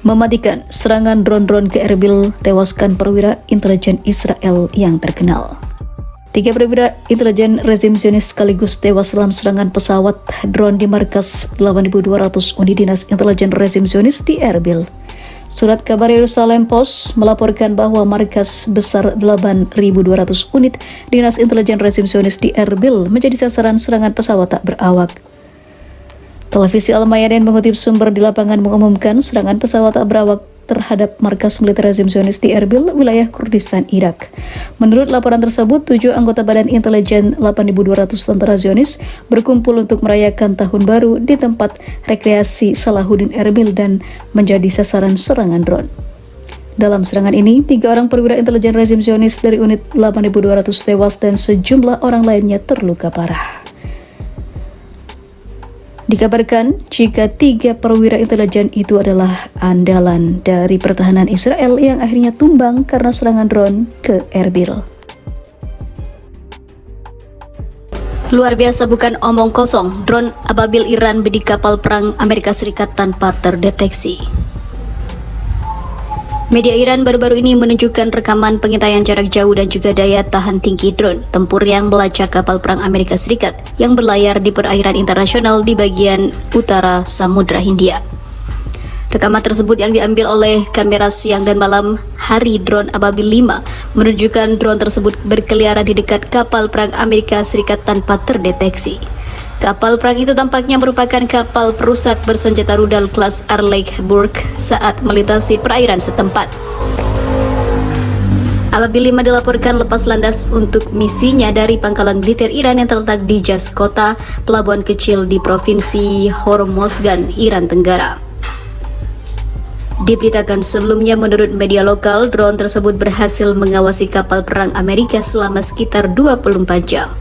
Mematikan serangan drone-drone ke Erbil, tewaskan perwira intelijen Israel yang terkenal. 3 perwira intelijen rezim Zionis sekaligus tewas dalam serangan pesawat drone di markas 8.200 unit dinas intelijen rezim Zionis di Erbil. Surat kabar Yerusalem Post melaporkan bahwa markas besar 8.200 unit dinas intelijen rezim Zionis di Erbil menjadi sasaran serangan pesawat tak berawak. Televisi Al-Mayadin mengutip sumber di lapangan mengumumkan serangan pesawat tak berawak terhadap markas militer rezim Zionis di Erbil, wilayah Kurdistan, Irak. Menurut laporan tersebut, 7 anggota Badan Intelijen 8.200 tentara Zionis berkumpul untuk merayakan Tahun Baru di tempat rekreasi Salahuddin Erbil dan menjadi sasaran serangan drone. Dalam serangan ini, 3 orang perwira intelijen rezim Zionis dari unit 8.200 tewas dan sejumlah orang lainnya terluka parah. Dikabarkan jika 3 perwira intelijen itu adalah andalan dari pertahanan Israel yang akhirnya tumbang karena serangan drone ke Erbil. Luar biasa bukan omong kosong, drone ababil Iran di kapal perang Amerika Serikat tanpa terdeteksi. Media Iran baru-baru ini menunjukkan rekaman pengintaian jarak jauh dan juga daya tahan tinggi drone tempur yang melacak kapal perang Amerika Serikat yang berlayar di perairan internasional di bagian utara Samudra Hindia. Rekaman tersebut yang diambil oleh kamera siang dan malam hari drone Ababil 5 menunjukkan drone tersebut berkeliaran di dekat kapal perang Amerika Serikat tanpa terdeteksi. Kapal perang itu tampaknya merupakan kapal perusak bersenjata rudal kelas Arleigh Burke saat melintasi perairan setempat. Ababil 5 dilaporkan lepas landas untuk misinya dari pangkalan militer Iran yang terletak di Jas Kota, pelabuhan kecil di provinsi Hormozgan, Iran Tenggara. Diberitakan sebelumnya menurut media lokal, drone tersebut berhasil mengawasi kapal perang Amerika selama sekitar 24 jam.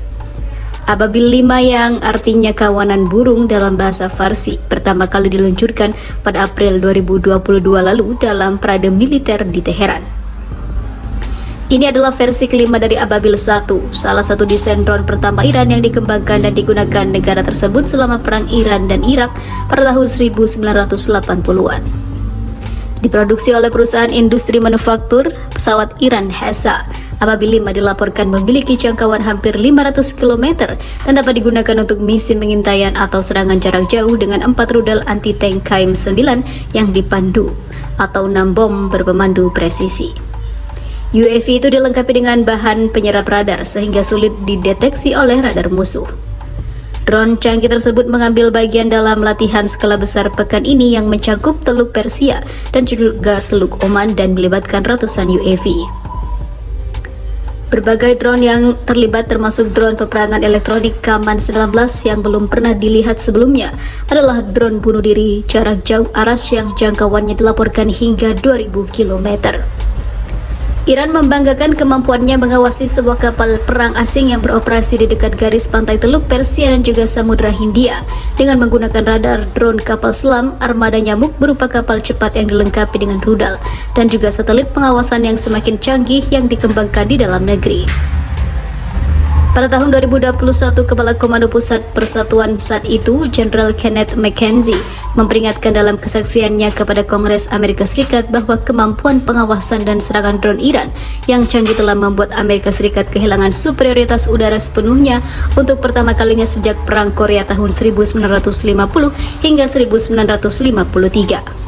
Ababil 5 yang artinya kawanan burung dalam bahasa Farsi pertama kali diluncurkan pada April 2022 lalu dalam parade militer di Teheran. Ini adalah versi kelima dari Ababil 1, salah satu desain drone pertama Iran yang dikembangkan dan digunakan negara tersebut selama perang Iran dan Irak pada tahun 1980-an. Diproduksi oleh perusahaan industri manufaktur pesawat Iran HESA, Ababil 5 dilaporkan memiliki jangkauan hampir 500 km dan dapat digunakan untuk misi pengintaian atau serangan jarak jauh dengan 4 rudal anti-tank KM-9 yang dipandu atau 6 bom berpemandu presisi. UAV itu dilengkapi dengan bahan penyerap radar sehingga sulit dideteksi oleh radar musuh. Drone canggih tersebut mengambil bagian dalam latihan skala besar pekan ini yang mencakup Teluk Persia dan juga Teluk Oman dan melibatkan ratusan UAV. Berbagai drone yang terlibat termasuk drone peperangan elektronik Kaman-19 yang belum pernah dilihat sebelumnya adalah drone bunuh diri jarak jauh Aras yang jangkauannya dilaporkan hingga 2000 km. Iran membanggakan kemampuannya mengawasi sebuah kapal perang asing yang beroperasi di dekat garis pantai Teluk Persia dan juga Samudra Hindia dengan menggunakan radar drone kapal selam armada nyamuk berupa kapal cepat yang dilengkapi dengan rudal dan juga satelit pengawasan yang semakin canggih yang dikembangkan di dalam negeri. Pada tahun 2021, Kepala Komando Pusat Persatuan saat itu, Jenderal Kenneth McKenzie, memperingatkan dalam kesaksiannya kepada Kongres Amerika Serikat bahwa kemampuan pengawasan dan serangan drone Iran yang canggih telah membuat Amerika Serikat kehilangan superioritas udara sepenuhnya untuk pertama kalinya sejak Perang Korea tahun 1950 hingga 1953.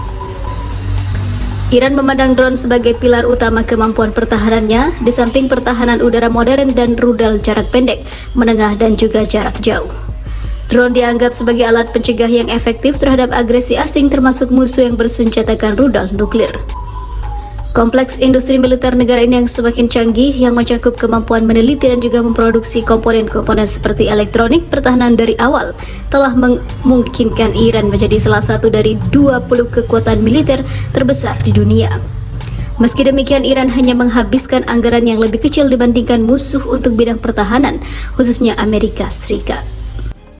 Iran memandang drone sebagai pilar utama kemampuan pertahanannya di samping pertahanan udara modern dan rudal jarak pendek, menengah dan juga jarak jauh. Drone dianggap sebagai alat pencegah yang efektif terhadap agresi asing termasuk musuh yang bersenjatakan rudal nuklir. Kompleks industri militer negara ini yang semakin canggih yang mencakup kemampuan meneliti dan juga memproduksi komponen-komponen seperti elektronik pertahanan dari awal telah memungkinkan Iran menjadi salah satu dari 20 kekuatan militer terbesar di dunia. Meski demikian, Iran hanya menghabiskan anggaran yang lebih kecil dibandingkan musuh untuk bidang pertahanan, khususnya Amerika Serikat.